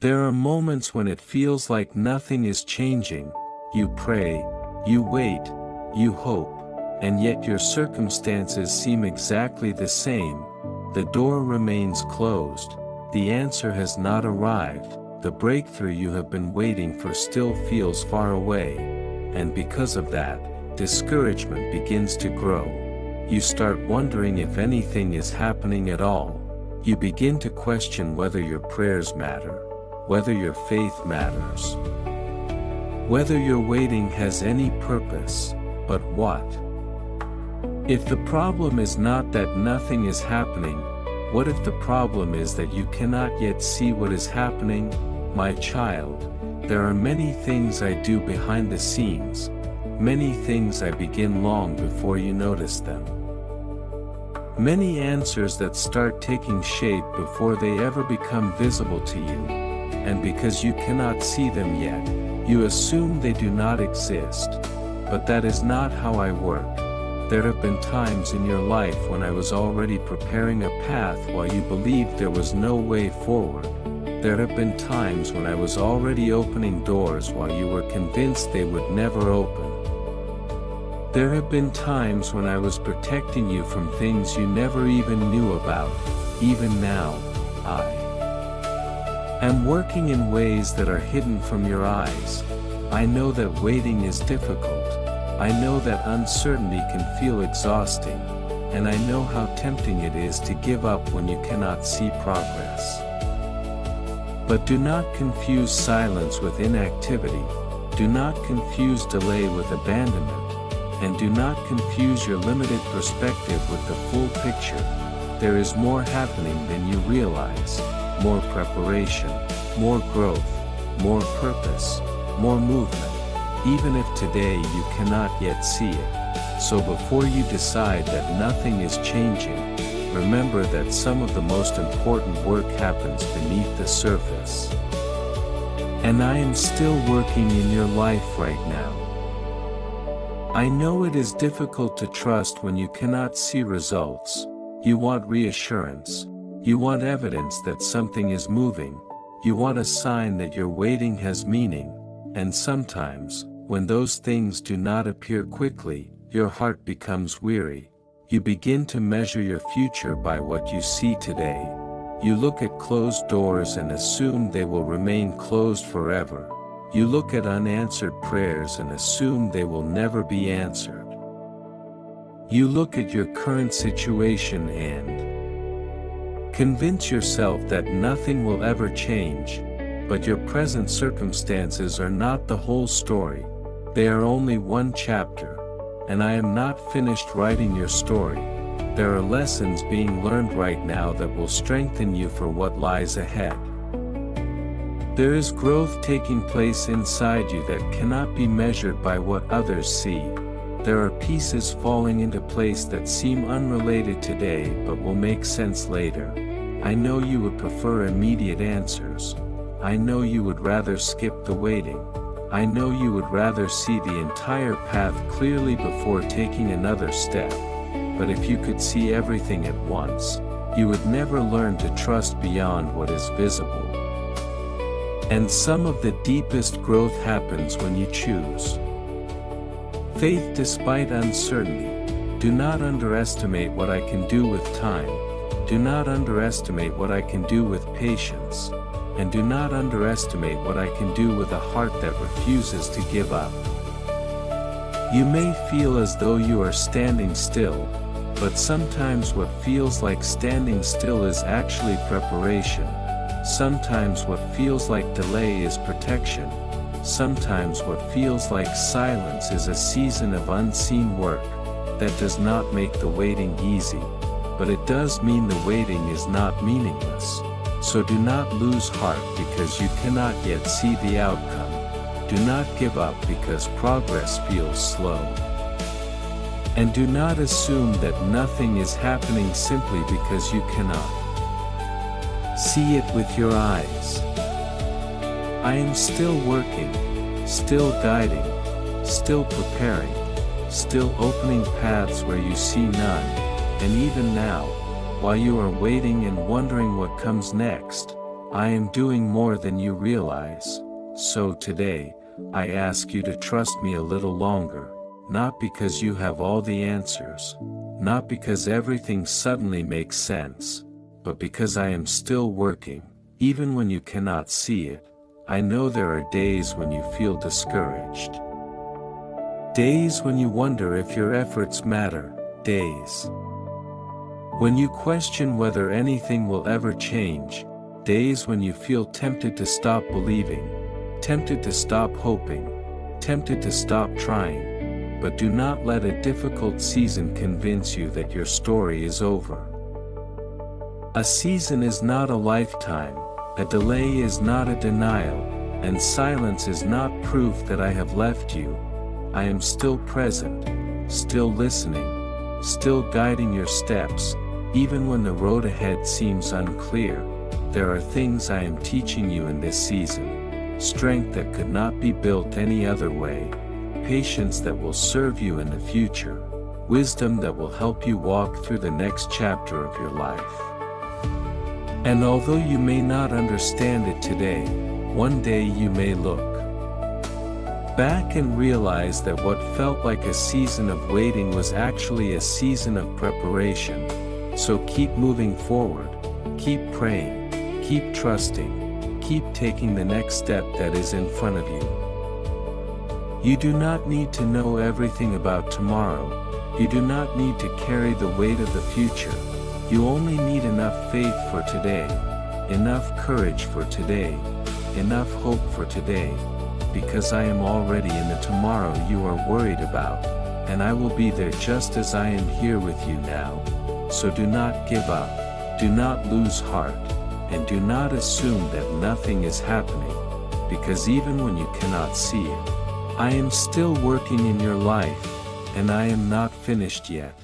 There are moments when it feels like nothing is changing. You pray, you wait, you hope, and yet your circumstances seem exactly the same. The door remains closed, the answer has not arrived, the breakthrough you have been waiting for still feels far away, and because of that, discouragement begins to grow. You start wondering if anything is happening at all. You begin to question whether your prayers matter, whether your faith matters, whether your waiting has any purpose. But what if the problem is not that nothing is happening? What if the problem is that you cannot yet see what is happening? My child, there are many things I do behind the scenes, many things I begin long before you notice them. Many answers that start taking shape before they ever become visible to you, and because you cannot see them yet, you assume they do not exist. But that is not how I work. There have been times in your life when I was already preparing a path while you believed there was no way forward. There have been times when I was already opening doors while you were convinced they would never open. There have been times when I was protecting you from things you never even knew about. Even now, I am working in ways that are hidden from your eyes. I know that waiting is difficult. I know that uncertainty can feel exhausting, and I know how tempting it is to give up when you cannot see progress. But do not confuse silence with inactivity, do not confuse delay with abandonment, and do not confuse your limited perspective with the full picture. There is more happening than you realize, more preparation, more growth, more purpose, more movement, even if today you cannot yet see it. So before you decide that nothing is changing, remember that some of the most important work happens beneath the surface. And I am still working in your life right now. I know it is difficult to trust when you cannot see results. You want reassurance. You want evidence that something is moving. You want a sign that your waiting has meaning. And sometimes, when those things do not appear quickly, your heart becomes weary. You begin to measure your future by what you see today. You look at closed doors and assume they will remain closed forever. You look at unanswered prayers and assume they will never be answered. You look at your current situation and convince yourself that nothing will ever change. But your present circumstances are not the whole story. They are only one chapter. And I am not finished writing your story. There are lessons being learned right now that will strengthen you for what lies ahead. There is growth taking place inside you that cannot be measured by what others see. There are pieces falling into place that seem unrelated today but will make sense later. I know you would prefer immediate answers. I know you would rather skip the waiting. I know you would rather see the entire path clearly before taking another step. But if you could see everything at once, you would never learn to trust beyond what is visible. And some of the deepest growth happens when you choose faith despite uncertainty. Do not underestimate what I can do with time. Do not underestimate what I can do with patience. And do not underestimate what I can do with a heart that refuses to give up. You may feel as though you are standing still, but sometimes what feels like standing still is actually preparation. Sometimes what feels like delay is protection. Sometimes what feels like silence is a season of unseen work. That does not make the waiting easy, but it does mean the waiting is not meaningless. So do not lose heart because you cannot yet see the outcome. Do not give up because progress feels slow. And do not assume that nothing is happening simply because you cannot see it with your eyes. I am still working, still guiding, still preparing, still opening paths where you see none, and even now, while you are waiting and wondering what comes next, I am doing more than you realize. So today, I ask you to trust me a little longer, not because you have all the answers, not because everything suddenly makes sense, but because I am still working, even when you cannot see it. I know there are days when you feel discouraged. Days when you wonder if your efforts matter, days when you question whether anything will ever change, days when you feel tempted to stop believing, tempted to stop hoping, tempted to stop trying, but do not let a difficult season convince you that your story is over. A season is not a lifetime, a delay is not a denial, and silence is not proof that I have left you. I am still present, still listening, still guiding your steps, even when the road ahead seems unclear. There are things I am teaching you in this season, strength that could not be built any other way, patience that will serve you in the future, wisdom that will help you walk through the next chapter of your life. And although you may not understand it today, one day you may look back and realize that what felt like a season of waiting was actually a season of preparation. So keep moving forward, keep praying, keep trusting, keep taking the next step that is in front of you. You do not need to know everything about tomorrow. You do not need to carry the weight of the future. You only need enough faith for today, enough courage for today, enough hope for today, because I am already in the tomorrow you are worried about, and I will be there just as I am here with you now. So do not give up, do not lose heart, and do not assume that nothing is happening, because even when you cannot see it, I am still working in your life, and I am not finished yet.